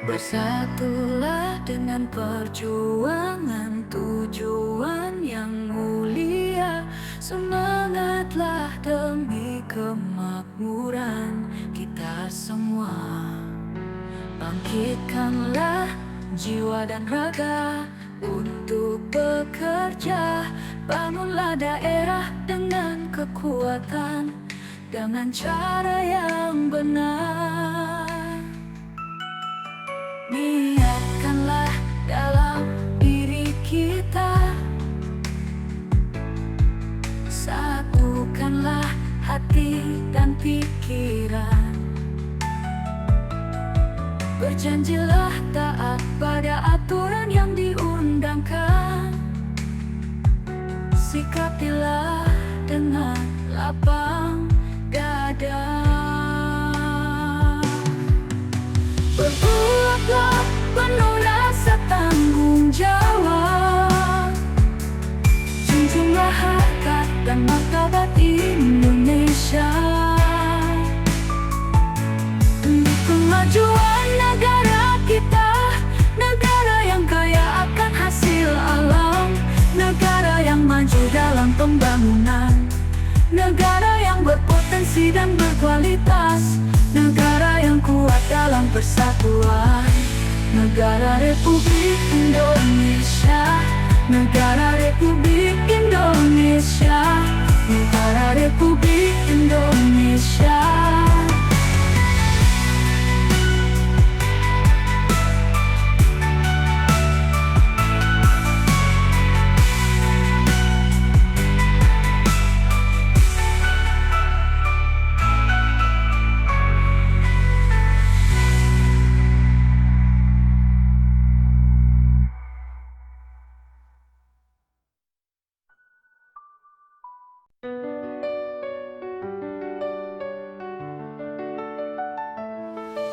Bersatulah dengan perjuangan tujuan yang mulia. Semangatlah demi kemakmuran kita semua. Bangkitkanlah jiwa dan raga untuk bekerja. Bangunlah daerah dengan kekuatan, dengan cara yang benar. Niatkanlah dalam diri kita, satukanlah hati dan pikiran. Berjanjilah taat pada aturan yang diundangkan. Sikapilah dengan lapang dada. Berbuatlah penuh rasa tanggung jawab. Junjunglah harkat dan martabat Indonesia. Demi kemajuan negara kita, negara yang kaya akan hasil alam, negara yang maju dalam pembangunan, negara yang berpotensi dan berkualitas, negara yang kuat dalam persatuan. Negara Republik Indonesia, negara Republik Indonesia, negara Republik Indonesia.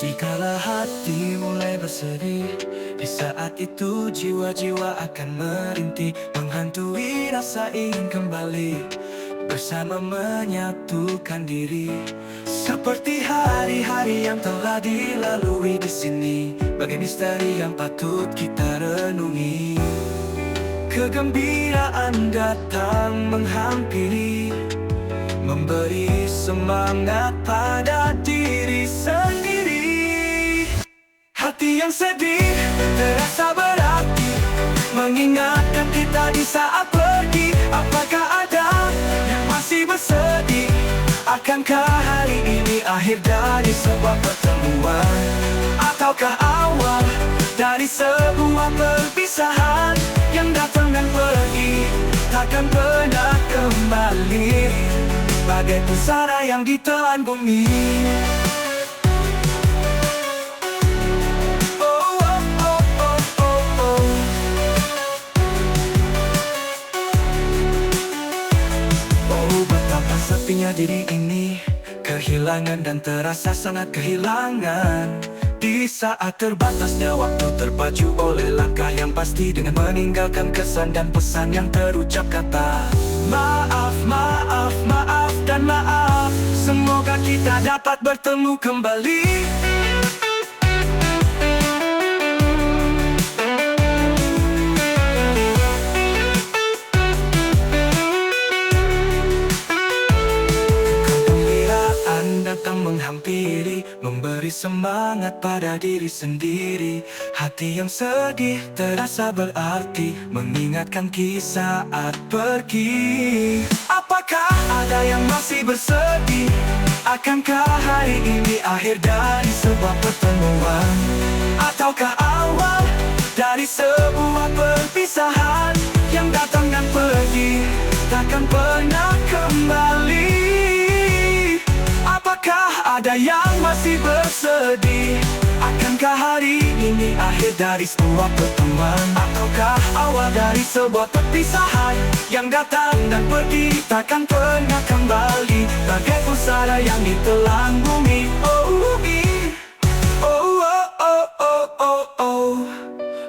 Dikala hati mulai bersedih, di saat itu jiwa-jiwa akan merintih, menghantui rasa ingin kembali, bersama menyatukan diri. Seperti hari-hari yang telah dilalui di sini, bagai misteri yang patut kita renungi. Kegembiraan datang menghampiri, memberi semangat pada diri sendiri. Hati yang sedih terasa berarti, mengingatkan kita di saat pergi. Apakah ada yang masih bersedih? Akankah hari ini akhir dari sebuah pertemuan? Ataukah awal dari sebuah perpisahan yang datang dan pergi, takkan pernah kembali, bagai pusara yang ditelan bumi. Sepinya diri ini, kehilangan dan terasa sangat kehilangan. Di saat terbatasnya waktu terpacu oleh langkah yang pasti, dengan meninggalkan kesan dan pesan yang terucap kata maaf, maaf, maaf, dan maaf. Semoga kita dapat bertemu kembali. Datang menghampiri, memberi semangat pada diri sendiri. Hati yang sedih terasa berarti, mengingatkan kisah saat pergi. Apakah ada yang masih bersedih? Akankah hari ini akhir dari sebuah pertemuan? Ataukah awal dari sebuah perpisahan yang datang dan pergi, takkan pernah kembali? Apakah ada yang masih bersedih? Akankah hari ini akhir dari sebuah pertemuan? Ataukah awal dari sebuah perpisahan yang datang dan pergi, takkan pernah kembali, bagai pusara yang ditelan bumi.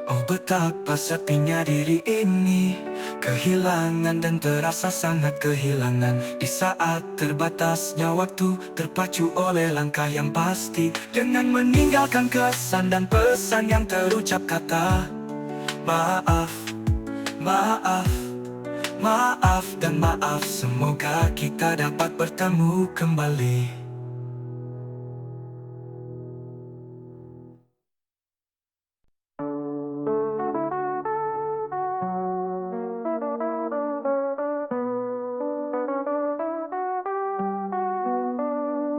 Oh, betapa sepinya diri ini, Kehilangan dan terasa sangat kehilangan di saat terbatasnya waktu, terpacu oleh langkah yang pasti, dengan meninggalkan kesan dan pesan yang terucap kata maaf, maaf, maaf dan maaf. Semoga kita dapat bertemu kembali.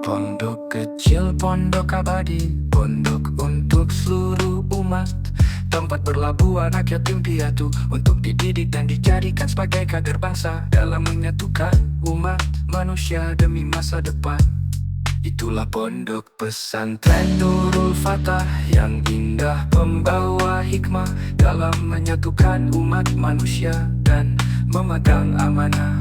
Pondok kecil, pondok abadi, pondok untuk seluruh umat, tempat berlabuh anak yatim piatu, untuk dididik dan dijadikan sebagai kader bangsa, dalam menyatukan umat manusia demi masa depan. Itulah pondok pesantren Nurul Fatah, yang indah pembawa hikmah, dalam menyatukan umat manusia dan memegang amanah.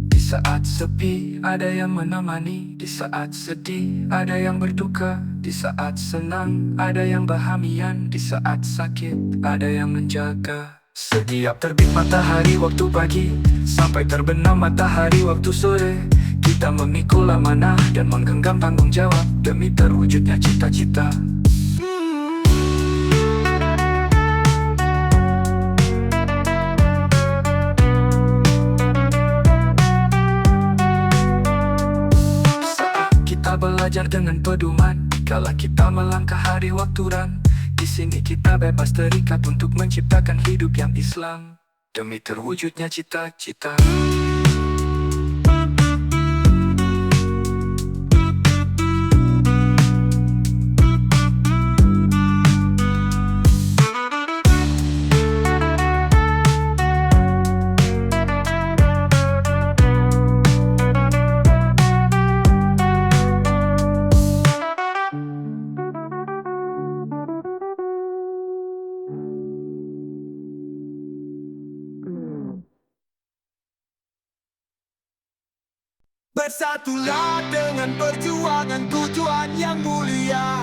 Di saat sepi ada yang menemani, di saat sedih ada yang berduka, di saat senang ada yang bahamian, di saat sakit ada yang menjaga. Setiap terbit matahari waktu pagi, sampai terbenam matahari waktu sore, kita memikul amanah dan menggenggam tanggung jawab demi terwujudnya cita-cita. Belajar dengan pedoman, kala kita melangkah hari wakturan. Di sini kita bebas terikat untuk menciptakan hidup yang Islam, demi terwujudnya cita-cita. Bersatulah dengan perjuangan tujuan yang mulia.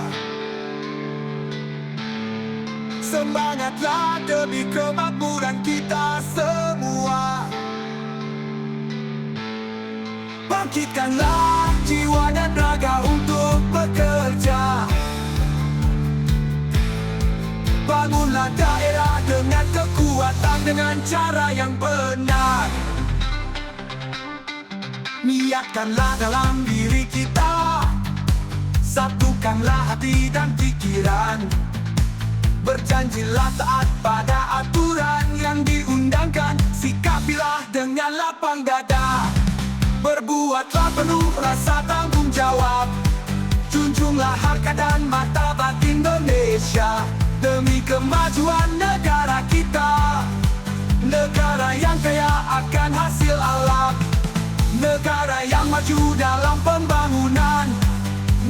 Semangatlah demi kemakmuran kita semua. Bangkitkanlah jiwa dan raga untuk bekerja. Bangunlah daerah dengan kekuatan, dengan cara yang benar. Niatkanlah dalam diri kita, satukanlah hati dan pikiran. Berjanjilah taat pada aturan yang diundangkan, sikapilah dengan lapang dada. Berbuatlah penuh rasa tanggung jawab, junjunglah harkat dan martabat Indonesia, demi kemajuan negara kita. Negara yang kaya akan hasil alam, negara yang maju dalam pembangunan,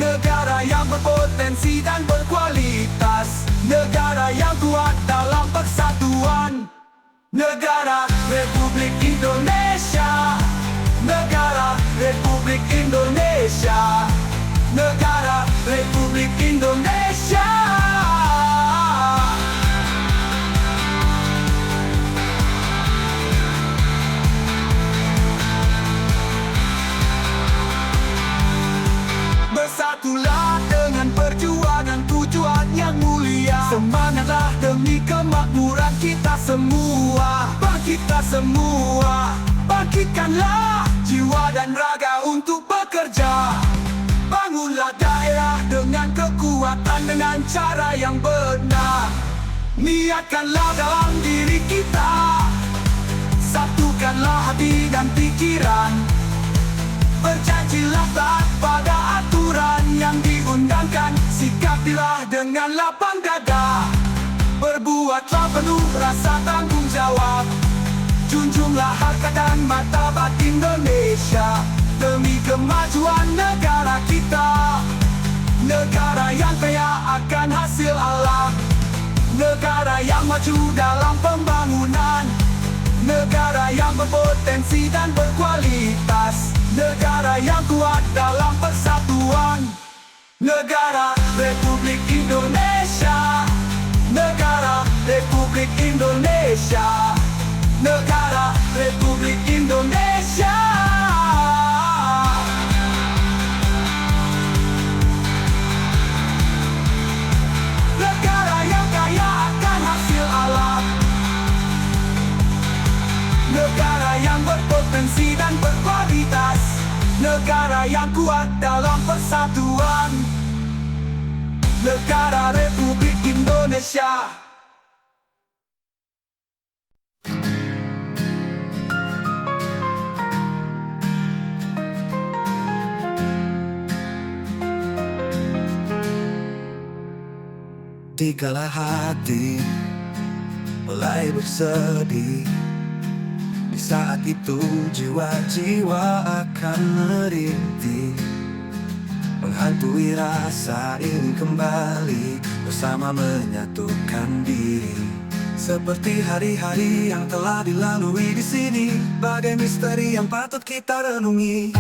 negara yang berpotensi dan berkualitas, negara yang kuat dalam persatuan. Negara Republik Indonesia, negara Republik Indonesia, negara Republik Indonesia. Bersatulah dengan perjuangan tujuan yang mulia. Semangatlah demi kemakmuran kita semua. Bangkitlah semua, bangkitkanlah jiwa dan raga untuk bekerja. Bangunlah daerah dengan kekuatan, dengan cara yang benar. Niatkanlah dalam diri kita, satukanlah hati dan pikiran. Berjanjilah taat pada aturan yang diundangkan, sikapilah dengan lapang dada. Berbuatlah penuh rasa tanggung jawab, junjunglah harkat dan martabat Indonesia, demi kemajuan negara kita. Negara yang kaya akan hasil alam, negara yang maju dalam pembangunan, negara yang berpotensi dan berkualitas, negara yang kuat dalam persatuan. Negara Republik Indonesia, negara Republik Indonesia, negara Indonesia. Negara yang kaya akan hasil alam, negara yang berpotensi dan berkualitas, negara yang kuat dalam persatuan, negara Republik Indonesia. Dikala hati mulai bersedih, di saat itu jiwa-jiwa akan merintih, menghantui rasa ingin kembali bersama menyatukan diri. Seperti hari-hari yang telah dilalui di sini, bagai misteri yang patut kita renungi.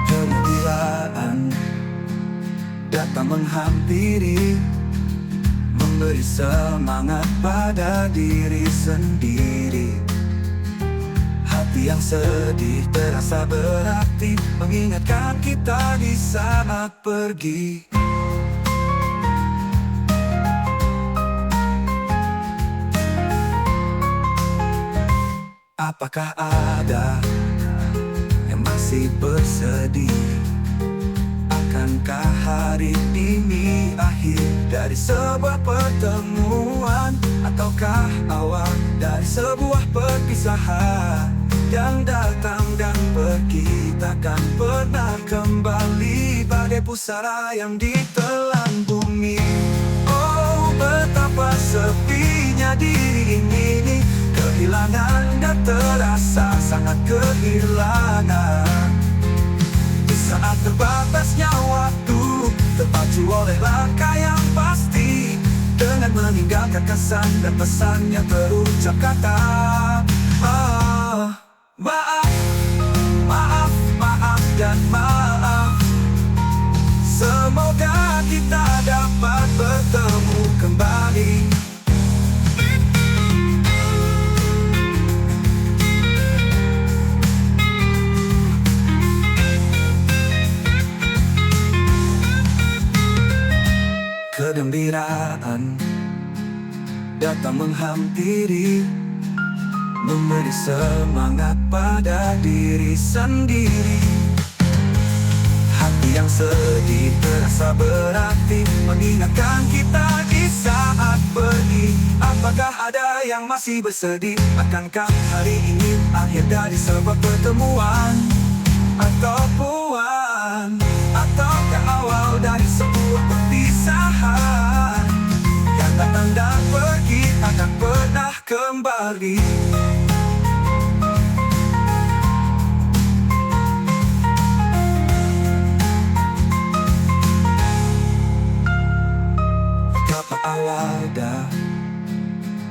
Kegembiraan datang menghampiri, memberi semangat pada diri sendiri. Hati yang sedih terasa berarti, mengingatkan kita di saat pergi. Apakah ada yang masih bersedih? Akankah hari ini akhir dari sebuah pertemuan, ataukah awal dari sebuah perpisahan yang datang dan pergi, takkan pernah kembali, bagai pusara yang ditelan bumi. Oh, betapa sepinya diri ini, kehilangan dan terasa sangat kehilangan. Saat terbatasnya waktu, terpacu oleh langkah yang pasti, dengan meninggalkan kesan dan pesan yang terucap kata maaf, maaf, maaf, dan maaf. Semoga kita dapat bertemu kembali. Kegembiraan datang menghampiri, memberi semangat pada diri sendiri. Hati yang sedih terasa berarti, mengingatkan kita di saat pergi. Apakah ada yang masih bersedih? Akankah hari ini akhir dari sebuah pertemuan, ataukah awal dari sebuah perpisahan yang datang dan pergi, takkan pernah kembali. Betapa awal dah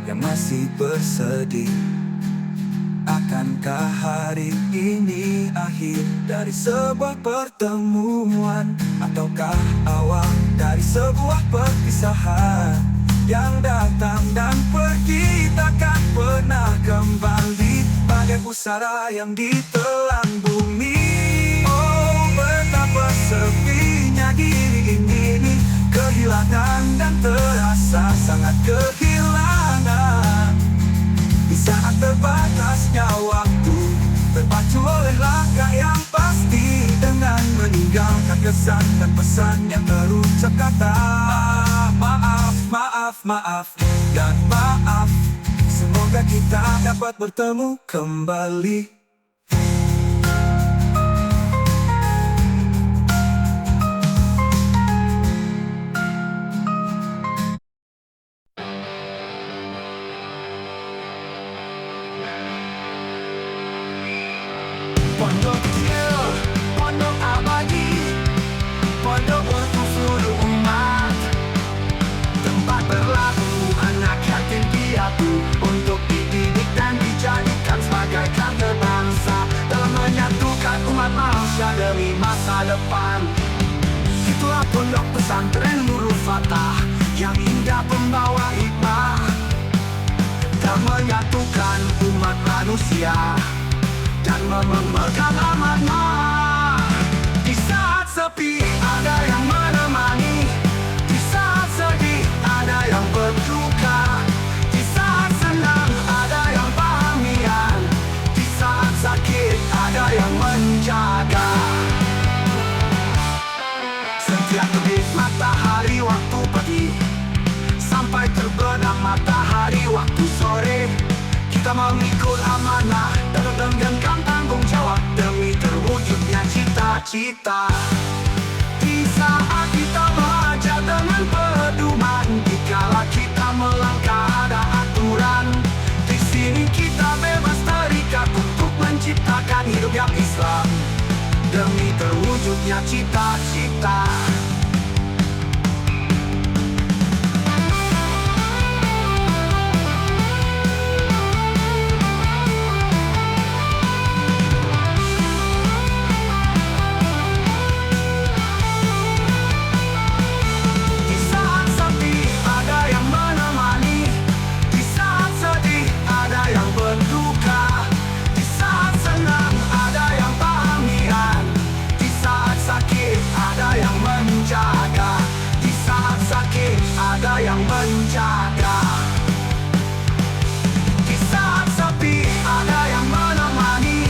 yang masih bersedih? Akankah hari ini akhir dari sebuah pertemuan, ataukah awal dari sebuah perpisahan yang datang dan pergi, takkan pernah kembali, bagai pusara yang ditelan bumi. Oh, betapa sepinya diri ini, kehilangan dan terasa sangat kehilangan. Di saat terbatasnya waktu, terpacu oleh langkah yang pasti, dengan meninggalkan kesan dan pesan yang terucap kata maaf, maaf, maaf, dan maaf. Semoga kita dapat bertemu kembali. Pondok kecil, pondok abadi, pondok untuk seluruh umat, tempat berlaku anak yatim piatu, untuk dididik dan dijadikan sebagai kader bangsa, dalam menyatukan umat manusia demi masa depan. Itulah pondok pesantren Nurul Fatah, yang indah pembawa hikmah, Kita menyatukan umat manusia dan memegang amanah. Di saat sepi ada yang menemani, di saat sedih ada yang berduka, di saat senang ada yang pahamian, di saat sakit ada yang menjaga. Setiap terbit matahari waktu pagi sampai terbenam matahari waktu sore, kita memikul amanah dan menggenggam tanggung jawab demi terwujudnya cita-cita. Di saat kita belajar dengan pedoman, dikala kita melangkah ada aturan. Di sini kita bebas terikat untuk menciptakan hidup yang Islam demi terwujudnya cita-cita. Ada yang menjaga. Di saat sepi ada yang menemani,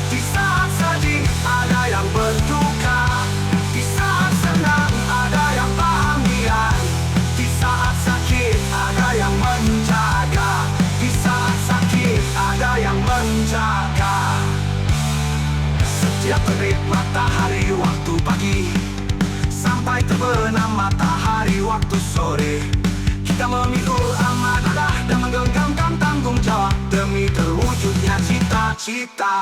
di saat sedih ada yang berduka, di saat senang ada yang bahagia, di saat sakit ada yang menjaga, di saat sakit ada yang menjaga. Setiap terbit matahari waktu pagi sampai terbenam matahari waktu sore, kita memikul amanah dan menggenggamkan tanggung jawab demi terwujudnya cita-cita.